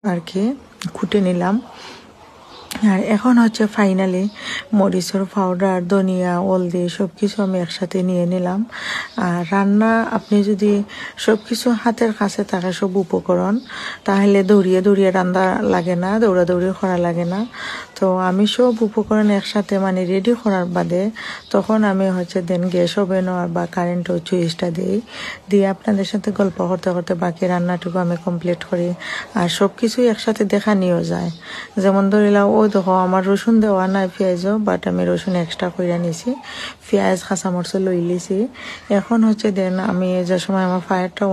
আর কি কুটে নিলাম। আর এখন হচ্ছে ফাইনালি মরিচের পাউডার, ধনিয়া, হলদি সব কিছু আমি একসাথে নিয়ে নিলাম। আর রান্না আপনি যদি সব কিছু হাতের কাছে থাকে, সব উপকরণ, তাহলে দৌড়িয়ে রান্না লাগে না, দৌড়াদৌড়ি করা লাগে না। তো আমি সব উপকরণ একসাথে মানে রেডি করার বাদে তখন আমি হচ্ছে গ্যাস ওভেন বা কারেন্ট সুইচটা দিয়ে আপনাদের সাথে গল্প করতে করতে বাকি রান্নাটুকু আমি কমপ্লিট করি। আর সব কিছুই একসাথে দেখা নিয়েও যায়। যেমন ধরিলাম ও দেখো আমার রসুন দেওয়া নাই পেঁয়াজও, বাট আমি রসুন এক্সট্রা করে নিছি, পেঁয়াজ কাঁচামরিচ লই লিছি। এখন হচ্ছে আমি যে সময় আমার ফায়ারটা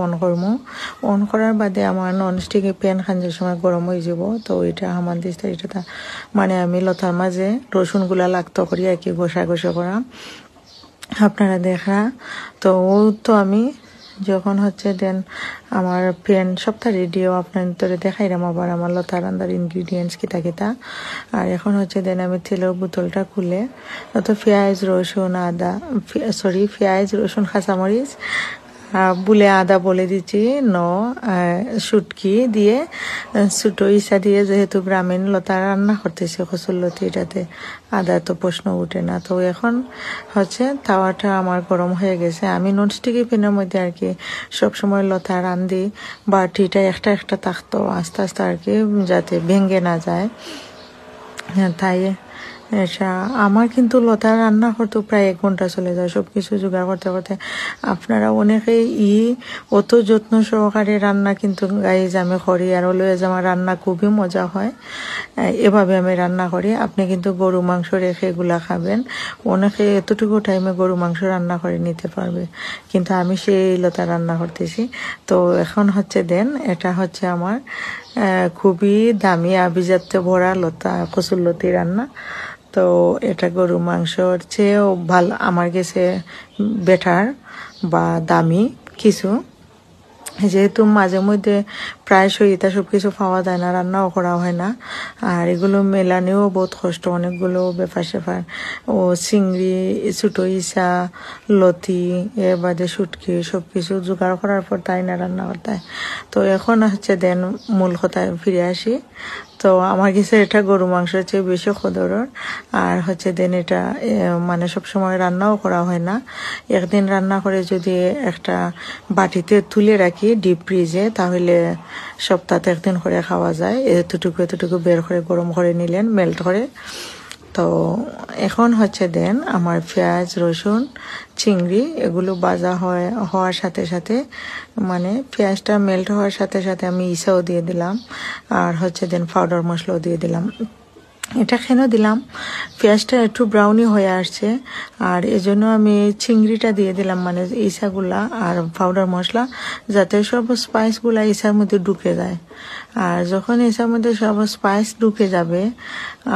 অন করার বাদে আমার ননস্টিকের প্যান খান যে সময় গরম হয়ে যাব, তো ওইটা আমার দিতে এটা মানে আমি লতার মাঝে রসুনগুলা লাগতো করি আর কি ঘষা করা আপনারা দেখা। তো ও তো আমি যখন হচ্ছে আমার প্যান সবটা রেডিও আপনার তোরে দেখাইলাম আবার আমার লতা রান্নার ইনগ্রিডিয়েন্টস কিতা। আর এখন হচ্ছে আমি তেলের বোতলটা খুলে তো পেঁয়াজ রসুন কাঁচামরিচ বলে আদা বলে দিচ্ছি শুটকি দিয়ে ছোটো ইসা দিয়ে, যেহেতু গ্রামীণ লতা রান্না করতেছে কচুরলতি, এটাতে আদা তো প্রশ্ন উঠে না। তো এখন হচ্ছে তাওয়াটা আমার গরম হয়ে গেছে। আমি ননস্টিকি প্যানের মধ্যে আর কি সবসময় লতা রান্ধি, বাটিটা একটা থাকতো আস্তে আস্তে আর কি যাতে ভেঙে না যায়। তাই এটা আমার কিন্তু লতা রান্না করতে প্রায় 1 ঘন্টা চলে যায় সব কিছু জোগাড় করতে করতে। আপনারা অনেকেই অত যত্ন সহকারে রান্না কিন্তু গাইজ আমি করি, আর অলওয়েজ আমার রান্না খুবই মজা হয়। এভাবে আমি রান্না করি। আপনি কিন্তু গরু মাংস রেখে এগুলা খাবেন, অনেকে এতটুকু টাইমে গরু মাংস রান্না করে নিতে পারবে, কিন্তু আমি সেই লতা রান্না করতেছি। তো এখন হচ্ছে এটা হচ্ছে আমার খুবই দামি আভিজাত্যে ভরা কচুরলতি রান্না। তো এটা গরু মাংসর চেয়েও ভালো আমার কাছে বেটার বা দামি কিছু, যেহেতু মাঝে মধ্যে প্রায়শই এটা সব কিছু পাওয়া যায় না, রান্নাও করা হয় না। আর এগুলো মেলানেও বহুত কষ্ট, অনেকগুলো ব্যাপার স্যাপার ও চিংড়ি, ছোটো ইসা, লতি, এর বাদে শুটকি সব কিছু জোগাড় করার পর তাই না রান্না করতে হয়। তো এখন হচ্ছে মূল কথায় ফিরে আসি। তো আমার কাছে এটা গরু মাংসের চেয়ে বেশি খদরের। আর হচ্ছে এটা মানে সবসময় রান্নাও করা হয় না, একদিন রান্না করে যদি একটা বাটিতে তুলে রাখি ডিপ ফ্রিজে, তাহলে সপ্তাহে একদিন করে খাওয়া যায়। এতটুকু বের করে গরম করে নিলেন মেল্ট করে। তো এখন হচ্ছে আমার পেঁয়াজ, রসুন, চিংড়ি এগুলো ভাজা হওয়ার সাথে সাথে মানে পেঁয়াজটা মেল্ট হওয়ার সাথে সাথে আমি ইসাও দিয়ে দিলাম, আর হচ্ছে পাউডার মশলাও দিয়ে দিলাম। এটা কেন দিলাম, পেঁয়াজটা একটু ব্রাউনি হয়ে আসছে, আর এজন্য আমি চিংড়িটা দিয়ে দিলাম মানে ইসাগুলা আর পাউডার মশলা, যাতে সব স্পাইসগুলা ইসার মধ্যে ঢুকে যায়। আর যখন ইসার মধ্যে সব স্পাইস ঢুকে যাবে,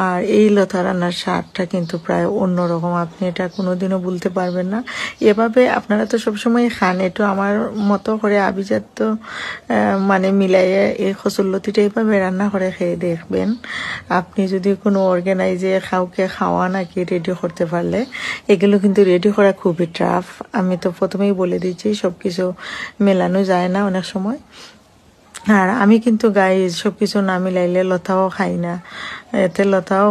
আর এই লতা রান্নার স্বাদটা কিন্তু প্রায় অন্যরকম, আপনি এটা কোনোদিনও ভুলতে পারবেন না। এভাবে আপনারা তো সবসময় খান, একটু আমার মতো করে আভিজাত্য মানে মিলাইয়ে এই কচুরলতিটা এইভাবে রান্না করে খেয়ে দেখবেন। আপনি যদি কোনো অর্গানাইজে কাউকে খাওয়া নাকি রেডি করতে পারলে, এগুলো কিন্তু রেডি করা খুবই টাফ। আমি তো প্রথমেই বলে দিচ্ছি সব কিছু মেলানো যায় না অনেক সময়। আর আমি কিন্তু সব কিছু না মিলাইলে লতাও খাই না, এতে লতাও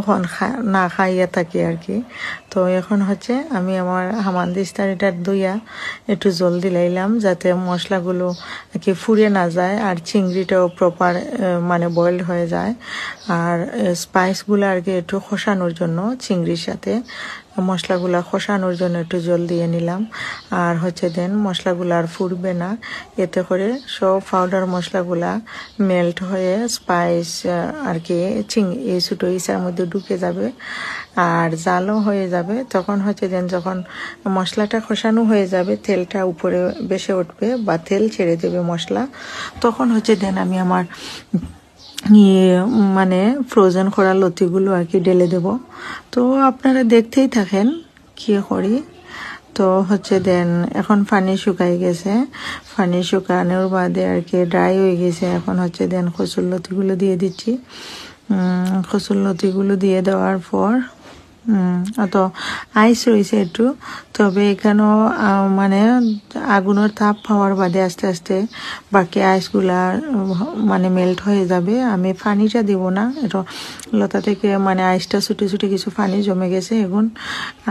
না খাইয়া থাকি আর কি। তো এখন হচ্ছে আমি আমার হামানদিস্তার ধুইয়া একটু জল দিলাইলাম, যাতে মশলাগুলো কি ফুরিয়ে না যায়, আর চিংড়িটাও প্রপার মানে বয়েলড হয়ে যায়। আর স্পাইসগুলো আর কি একটু খসানোর জন্য চিংড়ির সাথে মশলাগুলা খসানোর জন্য একটু জল দিয়ে নিলাম। আর হচ্ছে মশলাগুলো আর ফুটবে না, এতে করে সব পাউডার মশলাগুলা মেল্ট হয়ে স্পাইস আর কি এই ছোটো ইসার মধ্যে ঢুকে যাবে, আর জালও হয়ে যাবে। তখন হচ্ছে যখন মশলাটা খসানো হয়ে যাবে, তেলটা উপরে বেশি উঠবে বা তেল ছেড়ে দেবে মশলা, তখন হচ্ছে আমি আমার মানে ফ্রোজেন করা লতিগুলো আর কি ঢেলে দেব। তো আপনারা দেখতেই থাকেন কি করি। তো হচ্ছে এখন পানি শুকাই গেছে, পানি শুকানোর বাদে আর কি ড্রাই হয়ে গেছে। এখন হচ্ছে কচুরলতিগুলো দিয়ে দিচ্ছি। কচুরলতিগুলো দিয়ে দেওয়ার পর তো আইস রয়েছে একটু, তবে এখানেও মানে আগুনের তাপ পাওয়ার বাদে আস্তে আস্তে বাকি আইসগুলা মানে মেল্ট হয়ে যাবে। আমি পানিটা দিব না, এটা লতা থেকে মানে আইসটা ছুটে ছুটে কিছু পানি জমে গেছে এখন,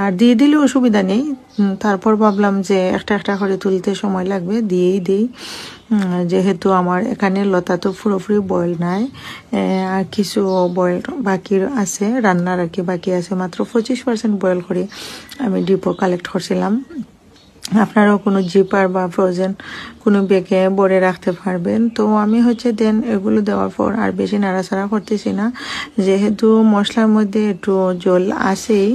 আর দিয়ে দিলে অসুবিধা নেই। তারপর ভাবলাম যে একটা একটা করে তুলতে সময় লাগবে, দিয়েই দিই, যেহেতু আমার এখানে লতা তো পুরোপুরি বয়েল নাই, আর কিছু বয়েল বাকি আছে, রান্নার আর কি বাকি আছে, মাত্র 25% বয়েল করে আমি ডিপো কালেক্ট করছিলাম। আপনারাও কোনো জিপার বা ফ্রোজেন কোনো ব্যাগে ভরে রাখতে পারবেন। তো আমি দেন এগুলো দেওয়ার পর আর বেশি নাড়াচাড়া করতেছি না, যেহেতু মশলার মধ্যে একটু জল আসেই,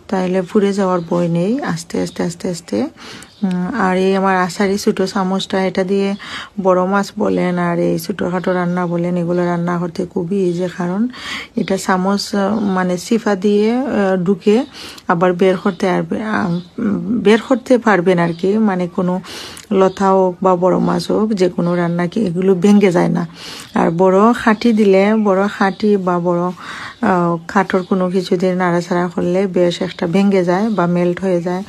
তাইলে পুড়ে যাওয়ার ভয় নেই। আস্তে আস্তে আস্তে আস্তে আর এই আমার আষাঢ়ি ছোটো চামচটা, এটা দিয়ে বড় মাছ বলেন আর এই ছোটোখাটো রান্না বলেন, এগুলো রান্না করতে খুবই ইজি, কারণ এটা চামচ মানে সিফা দিয়ে ঢুকে আবার বের করতে পারবেন আর কি, মানে কোনো লতা হোক বা বড় মাছ হোক, যে কোনো রান্না কি এগুলো ভেঙে যায় না। আর বড় খাঁটি দিলে, বড় খাঁটি বা বড় খাটোর কোনো কিছু দিয়ে নাড়াচাড়া করলে বেশ একটা ভেঙে যায় বা মেল্ট হয়ে যায়।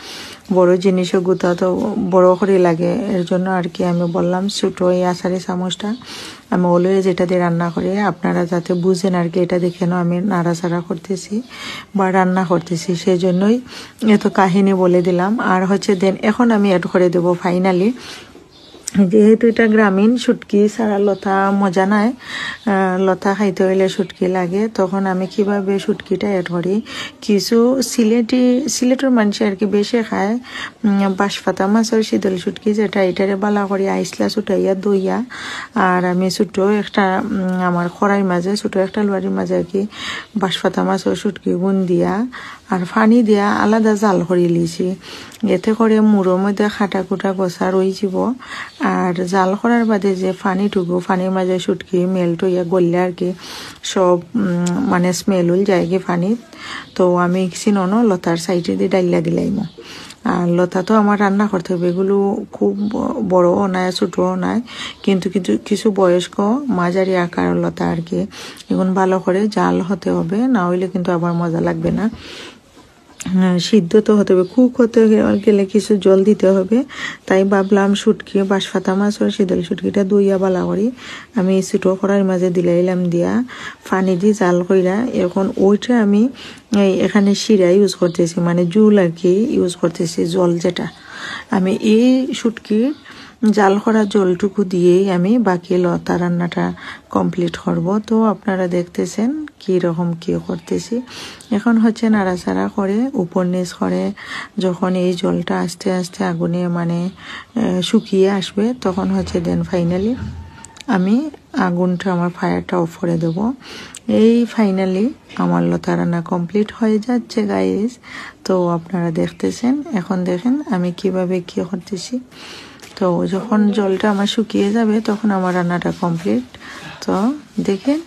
বড় জিনিসও গুতা তো বড় করে লাগে, এর জন্য আর কি আমি বললাম ছোটো এই আষাঢ়ি চামচটা আমি অলওয়েজ এটা দিয়ে রান্না করি। আপনারা যাতে বুঝেন আর কি, এটা দেখে আমি নাড়াচাড়া করতেছি বা রান্না করতেছি, সেই জন্যই এত কাহিনী বলে দিলাম। আর দেন এখন আমি অ্যাড করে দেবো ফাইনালি, যেহেতু এটা গ্রামীণ, শুটকি ছাড়া লতা মজা নাই, লতা খাইতে হইলে শুটকি লাগে। তখন আমি কিভাবে শুটকিটা অ্যাড করি, কিছু সিলেটের মানুষ আর কি বেশি খায় বাঁশপাতা মাছের শীতল শুটকি, যেটা এটারে বালা করি আইসলা ছুটাইয়া দইয়া, আর আমি ছোটো একটা আমার খড়াই মাঝে ছোটো একটা লোয়ারির মাঝে আর কি বাঁশপাতা মাছের শুটকি গুণ দিয়া আর পানি দিয়া আলাদা জাল করে লিছি, এতে করে মুড়োর মধ্যে খাটা কুটা গোছা রই যাব। আর জাল করার বাদে যে পানিটুকু, পানির মাঝে শুটকি মেল্ট হইয়া গললে আর কি সব মানে স্মেল হল যায় কি পানিত। তো আমি চিনো লতার সাইডে দিয়ে ডাইলা দিলাইম। আর লতা তো আমার রান্না করতে হবে, এগুলো খুব বড়ও নাই ছোটও নাই, কিন্তু কিছু বয়স্ক মাঝারি আকার লতা আর কি, এখন ভালো করে জাল হতে হবে, না হইলে কিন্তু আবার মজা লাগবে না। সিদ্ধ তো হতে হবে, কুক হতে গেলে কিছু জল দিতে হবে। তাই ভাবলাম শুটকি বাঁশপাতা মাছ আর শীতল শুটকিটা দইয়া বালা করি আমি ছোটো কড়াইয়ের মাঝে দিলাইলাম, দিয়া পানি দিয়ে জাল কইরা এখন ওইটা আমি এখানে শিরা ইউজ করতেছি, মানে জুল আর কি ইউজ করতেছি, জল যেটা আমি এই শুটকির জাল করা জলটুকু দিয়েই আমি বাকি লতা রান্নাটা কমপ্লিট করব। তো আপনারা দেখতেছেন কি রকম কি করতেছি। এখন নাড়াচাড়া করে উপর নিচ করে যখন এই জলটা আস্তে আস্তে আগুনে মানে শুকিয়ে আসবে, তখন দেন ফাইনালি আমি আগুনটা আমার ফায়ারটা অফ করে দেব। এই ফাইনালি আমার লতা রান্না কমপ্লিট হয়ে যাচ্ছে গাইস। তো আপনারা দেখতেছেন, এখন দেখেন আমি কিভাবে কি করতেছি। তো যখন জলটা আমার শুকিয়ে যাবে তখন আমার রান্নাটা কমপ্লিট। তো দেখেন